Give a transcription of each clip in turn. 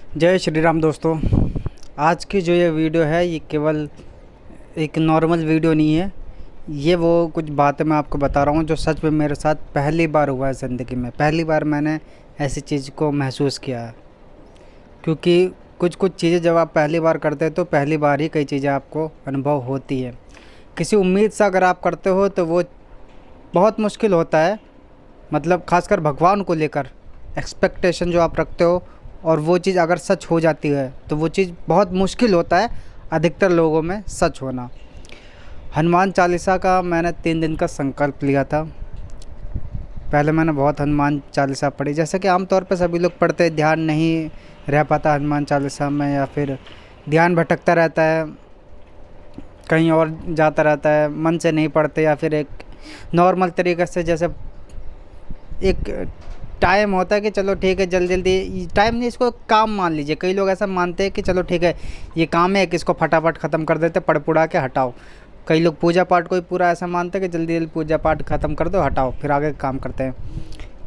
जय श्री राम दोस्तों। आज की जो ये वीडियो है ये केवल एक नॉर्मल वीडियो नहीं है। ये वो कुछ बातें मैं आपको बता रहा हूँ जो सच में मेरे साथ पहली बार हुआ है ज़िंदगी में। पहली बार मैंने ऐसी चीज़ को महसूस किया है, क्योंकि कुछ कुछ चीज़ें जब आप पहली बार करते हैं तो पहली बार ही कई चीज़ें आपको अनुभव होती है। किसी उम्मीद से अगर आप करते हो तो वो बहुत मुश्किल होता है, मतलब खासकर भगवान को लेकर एक्सपेक्टेशन जो आप रखते हो और वो चीज़ अगर सच हो जाती है तो वो चीज़ बहुत मुश्किल होता है अधिकतर लोगों में सच होना। हनुमान चालीसा का मैंने 3 दिन का संकल्प लिया था। पहले मैंने बहुत हनुमान चालीसा पढ़ी, जैसे कि आमतौर पर सभी लोग पढ़ते हैं। ध्यान नहीं रह पाता हनुमान चालीसा में, या फिर ध्यान भटकता रहता है, कहीं और जाता रहता है, मन से नहीं पढ़ते, या फिर एक नॉर्मल तरीके से जैसे एक टाइम होता है कि चलो ठीक है जल्दी जल्दी, टाइम नहीं इसको काम मान लीजिए। कई लोग ऐसा मानते हैं कि चलो ठीक है ये काम है कि इसको फटाफट ख़त्म कर देते, पढ़ पुढ़ा के हटाओ। कई लोग पूजा पाठ को ही पूरा ऐसा मानते हैं कि जल्दी जल्दी पूजा पाठ ख़त्म कर दो, हटाओ, फिर आगे काम करते हैं।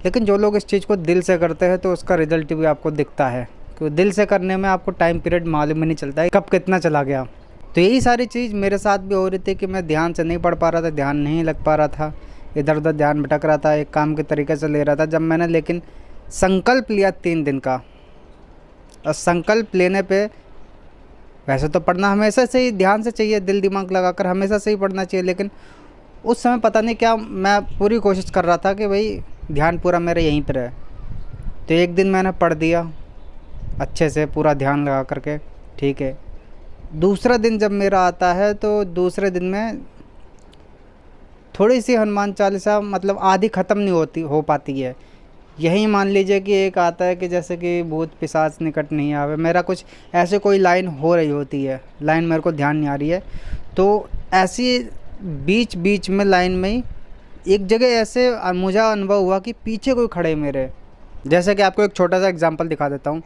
लेकिन जो लोग इस चीज़ को दिल से करते हैं तो उसका रिजल्ट भी आपको दिखता है, क्योंकि दिल से करने में आपको टाइम पीरियड मालूम ही नहीं चलता है कब कितना चला गया। तो यही सारी चीज़ मेरे साथ भी हो रही थी कि मैं ध्यान से नहीं पढ़ पा रहा था, ध्यान नहीं लग पा रहा था, इधर उधर ध्यान भटक रहा था, एक काम के तरीके से ले रहा था। जब मैंने लेकिन संकल्प लिया 3 दिन का, और संकल्प लेने पे वैसे तो पढ़ना हमेशा से ही ध्यान से चाहिए, दिल दिमाग लगाकर हमेशा से ही पढ़ना चाहिए, लेकिन उस समय पता नहीं क्या मैं पूरी कोशिश कर रहा था कि भाई ध्यान पूरा मेरा यहीं पर है। तो एक दिन मैंने पढ़ दिया अच्छे से पूरा ध्यान लगा करके, ठीक है। दूसरा दिन जब मेरा आता है तो दूसरे दिन में थोड़ी सी हनुमान चालीसा मतलब आधी ख़त्म नहीं हो पाती है। यही मान लीजिए कि एक आता है कि जैसे कि भूत पिशाच निकट नहीं आवे, मेरा कुछ ऐसे कोई लाइन हो रही होती है, लाइन मेरे को ध्यान नहीं आ रही है, तो ऐसी बीच बीच में लाइन में ही एक जगह ऐसे मुझे अनुभव हुआ कि पीछे कोई खड़े मेरे। जैसे कि आपको एक छोटा सा एग्जांपल दिखा देता हूँ।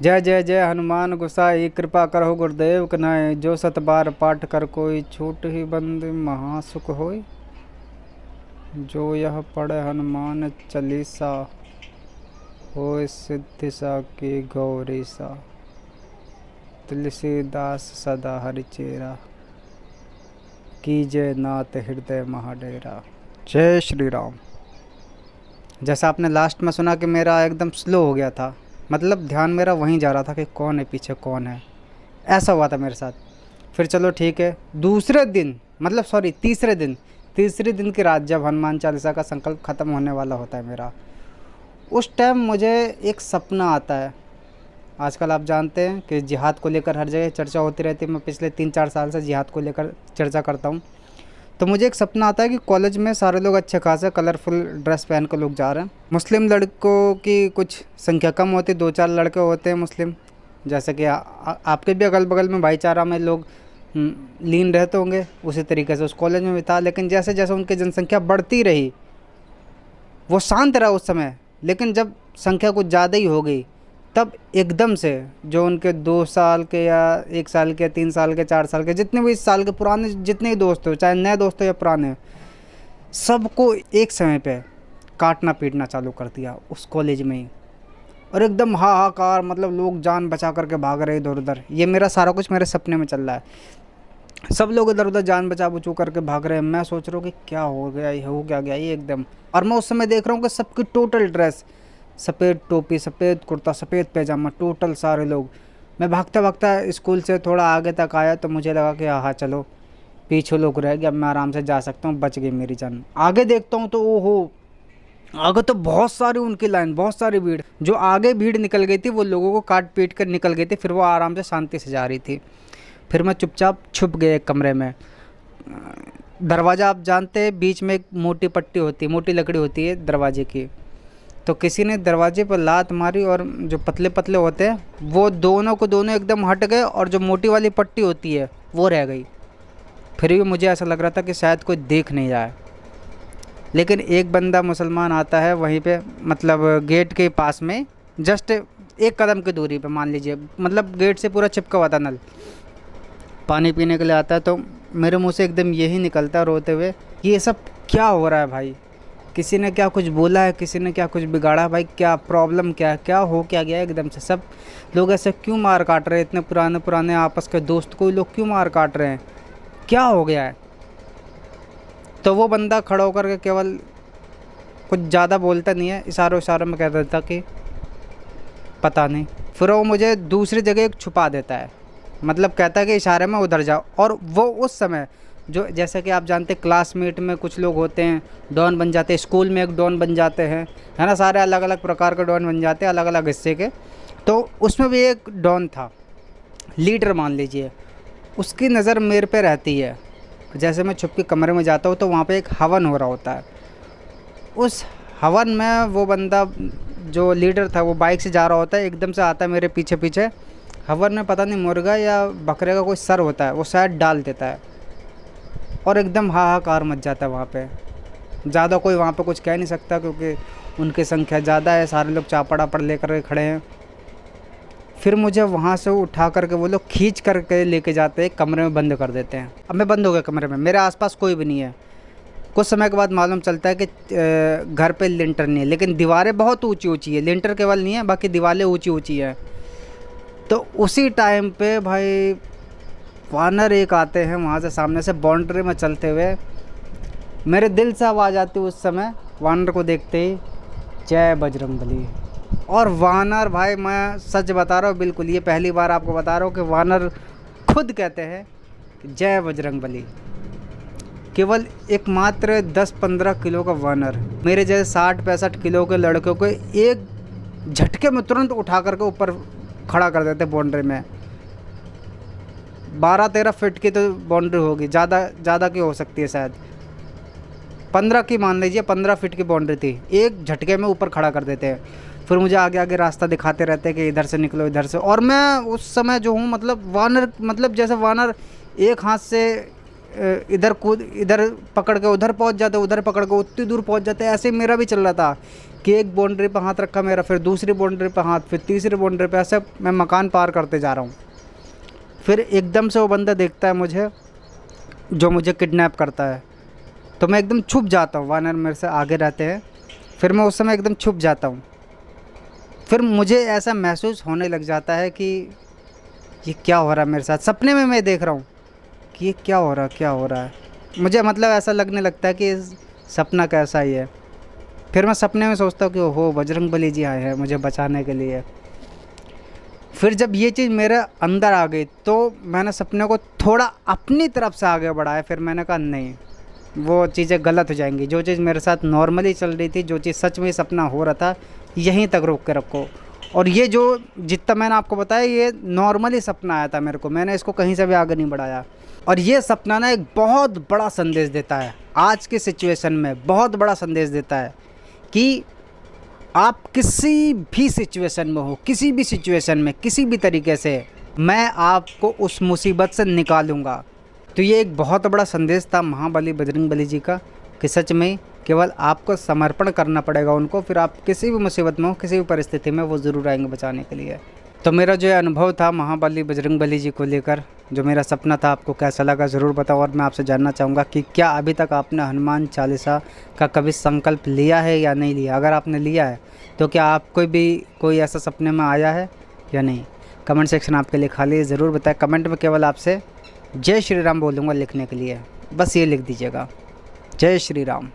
जय जय जय हनुमान गोसाई, कृपा करो गुरुदेव कनाए, जो 7 बार पाठ कर कोई, छूट ही बंद महासुख होय, जो यह पढ़े हनुमान चालीसा, होय सिद्धि सा की गौरी सा, तुलसीदास सदा हरिचेरा, कीजय नाथ हृदय महाडेरा। जय श्री राम। जैसा आपने लास्ट में सुना कि मेरा एकदम स्लो हो गया था, मतलब ध्यान मेरा वहीं जा रहा था कि कौन है पीछे कौन है, ऐसा हुआ था मेरे साथ। फिर चलो ठीक है, दूसरे दिन मतलब सॉरी तीसरे दिन की रात जब हनुमान चालीसा का संकल्प ख़त्म होने वाला होता है मेरा, उस टाइम मुझे एक सपना आता है। आजकल आप जानते हैं कि जिहाद को लेकर हर जगह चर्चा होती रहती है। मैं पिछले 3-4 साल से जिहाद को लेकर चर्चा करता हूँ। तो मुझे एक सपना आता है कि कॉलेज में सारे लोग अच्छे खासे कलरफुल ड्रेस पहन कर लोग जा रहे हैं। मुस्लिम लड़कों की कुछ संख्या कम होती, 2-4 लड़के होते हैं मुस्लिम, जैसे कि आपके भी अगल बगल में भाईचारा में लोग लीन रहते होंगे, उसी तरीके से उस कॉलेज में भी था। लेकिन जैसे जैसे उनकी जनसंख्या बढ़ती रही, वो शांत रहा उस समय, लेकिन जब संख्या कुछ ज़्यादा ही हो गई तब एकदम से जो उनके 2 साल के या 1 साल के 3 साल के 4 साल के जितने भी इस साल के पुराने जितने भी दोस्त हो, चाहे नए दोस्त हो या पुराने, सबको एक समय पे काटना पीटना चालू कर दिया उस कॉलेज में ही। और एकदम हाहाकार, मतलब लोग जान बचा करके भाग रहे इधर उधर। ये मेरा सारा कुछ मेरे सपने में चल रहा है। सब लोग इधर उधर जान बचा बुचू करके भाग रहे हैं। मैं सोच रहा हूँ कि क्या हो गया, ये हो क्या गया ये एकदम। और मैं उस समय देख रहा हूँ कि सबकी टोटल ड्रेस, सफ़ेद टोपी, सफ़ेद कुर्ता, सफ़ेद पैजामा, टोटल सारे लोग। मैं भागता भागता स्कूल से थोड़ा आगे तक आया तो मुझे लगा कि हाँ चलो पीछे लोग रह गए, अब मैं आराम से जा सकता हूँ, बच गई मेरी जान। आगे देखता हूँ तो ओहो, आगे तो बहुत सारी उनकी लाइन, बहुत सारी भीड़। जो आगे भीड़ निकल गई थी वो लोगों को काट पीट कर निकल गई थी, फिर वो आराम से शांति से जा रही थी। फिर मैं चुपचाप छुप गया एक कमरे में। दरवाज़ा आप जानते हैं बीच में एक मोटी पट्टी होती है, मोटी लकड़ी होती है दरवाजे की। तो किसी ने दरवाजे पर लात मारी और जो पतले पतले होते हैं वो दोनों को दोनों एकदम हट गए, और जो मोटी वाली पट्टी होती है वो रह गई। फिर भी मुझे ऐसा लग रहा था कि शायद कोई देख नहीं रहा है। लेकिन एक बंदा मुसलमान आता है वहीं पे, मतलब गेट के पास में, जस्ट 1 कदम की दूरी पे मान लीजिए, मतलब गेट से पूरा चिपका हुआ था नल, पानी पीने के लिए आता है। तो मेरे मुंह से एकदम यही निकलता है रोते हुए कि ये सब क्या हो रहा है भाई, किसी ने क्या कुछ बोला है, किसी ने क्या कुछ बिगाड़ा, भाई क्या प्रॉब्लम क्या है, क्या हो क्या गया एकदम से? सब लोग ऐसे क्यों मार काट रहे हैं? इतने पुराने पुराने आपस के दोस्त को लोग क्यों मार काट रहे हैं? क्या हो गया है? तो वो बंदा खड़ा होकर के केवल कुछ ज़्यादा बोलता नहीं है, इशारों इशारों में कह देता कि पता नहीं। फिर वो मुझे दूसरी जगह एक छुपा देता है, मतलब कहता है कि इशारे में उधर जाओ। और वो उस समय जो, जैसे कि आप जानते हैं क्लासमेट में कुछ लोग होते हैं डॉन बन जाते हैं, स्कूल में एक डॉन बन जाते हैं, है ना, सारे अलग अलग प्रकार के डॉन बन जाते हैं अलग अलग हिस्से के। तो उसमें भी एक डॉन था, लीडर मान लीजिए, उसकी नज़र मेरे पे रहती है। जैसे मैं छुप के कमरे में जाता हूँ तो वहाँ पे एक हवन हो रहा होता है। उस हवन में वो बंदा जो लीडर था वो बाइक से जा रहा होता है, एकदम से आता है मेरे पीछे पीछे। हवन में पता नहीं मुर्गा या बकरे का कोई सर होता है, वो शायद डाल देता है और एकदम हाहाकार मच जाता है वहाँ पे। ज़्यादा कोई वहाँ पे कुछ कह नहीं सकता क्योंकि उनकी संख्या ज़्यादा है, सारे लोग चापड़ वापड़ लेकर के खड़े हैं। फिर मुझे वहाँ से उठा करके वो लोग खींच करके लेके जाते हैं, कमरे में बंद कर देते हैं। अब मैं बंद हो गया कमरे में, मेरे आसपास कोई भी नहीं है। कुछ समय के बाद मालूम चलता है कि घर पे लिंटर नहीं है, लेकिन दीवारें बहुत ऊंची ऊंची है, लिंटर केवल नहीं है बाकी दीवारें ऊंची ऊंची है। तो उसी टाइम पे भाई वानर एक आते हैं वहाँ से, सामने से बाउंड्री में चलते हुए। मेरे दिल से आवाज़ आती उस समय वानर को देखते ही, जय बजरंगबली। और वानर, भाई मैं सच बता रहा हूँ, बिल्कुल ये पहली बार आपको बता रहा हूँ कि वानर खुद कहते हैं कि जय बजरंगबली। केवल एकमात्र 10-15 किलो का वानर मेरे जैसे 60-65 किलो के लड़कों को एक झटके में तुरंत उठा करके ऊपर खड़ा कर देते बाउंड्री में। 12-13 फीट की तो बाउंड्री होगी, ज़्यादा की हो सकती है, शायद 15 की मान लीजिए, 15 फीट की बाउंड्री थी, एक झटके में ऊपर खड़ा कर देते हैं। फिर मुझे आगे आगे रास्ता दिखाते रहते हैं कि इधर से निकलो इधर से। और मैं उस समय जो हूँ, मतलब वानर, मतलब जैसे वानर एक हाथ से इधर कूद, इधर पकड़ के उधर पहुंच जाते, उधर पकड़ के उतनी दूर पहुंच जाते। ऐसे मेरा भी चल रहा था कि एक बाउंड्री पे हाथ रखा मेरा, फिर दूसरी बाउंड्री पे हाथ, फिर तीसरी बाउंड्री पे, ऐसे मैं मकान पार करते जा रहा हूँ। फिर एकदम से वो बंदा देखता है मुझे, जो मुझे किडनैप करता है। तो मैं एकदम छुप जाता हूँ, वानर मेरे से आगे रहते हैं, फिर मैं उस समय एकदम छुप जाता हूँ। फिर मुझे ऐसा महसूस होने लग जाता है कि ये क्या हो रहा है मेरे साथ। सपने में मैं देख रहा हूँ कि ये क्या हो रहा है मुझे, मतलब ऐसा लगने लगता है कि सपना कैसा ही है। फिर मैं सपने में सोचता हूँ कि ओहो बजरंगबली जी आए हैं मुझे बचाने के लिए। फिर जब ये चीज़ मेरे अंदर आ गई तो मैंने सपने को थोड़ा अपनी तरफ से आगे बढ़ाया। फिर मैंने कहा नहीं, वो चीज़ें गलत हो जाएंगी। जो चीज़ मेरे साथ नॉर्मली चल रही थी, जो चीज़ सच में सपना हो रहा था, यहीं तक रोक के रखो। और ये जो जितना मैंने आपको बताया, ये नॉर्मली सपना आया था मेरे को, मैंने इसको कहीं से भी आगे नहीं बढ़ाया। और ये सपना ना एक बहुत बड़ा संदेश देता है, आज के सिचुएशन में बहुत बड़ा संदेश देता है कि आप किसी भी सिचुएशन में हो, किसी भी सिचुएशन में, किसी भी तरीके से मैं आपको उस मुसीबत से निकालूंगा। तो ये एक बहुत बड़ा संदेश था महाबली बजरंगबली जी का कि सच में केवल आपको समर्पण करना पड़ेगा उनको, फिर आप किसी भी मुसीबत में हो, किसी भी परिस्थिति में, वो ज़रूर आएंगे बचाने के लिए। तो मेरा जो अनुभव था महाबली बजरंगबली जी को लेकर, जो मेरा सपना था, आपको कैसा लगा ज़रूर बताओ। और मैं आपसे जानना चाहूँगा कि क्या अभी तक आपने हनुमान चालीसा का कभी संकल्प लिया है या नहीं लिया? अगर आपने लिया है तो क्या आपको भी कोई ऐसा सपने में आया है या नहीं? कमेंट सेक्शन आपके लिए खाली है, ज़रूर बताएं। कमेंट में केवल आपसे जय श्री राम बोलूँगा लिखने के लिए, बस ये लिख दीजिएगा, जय श्री राम।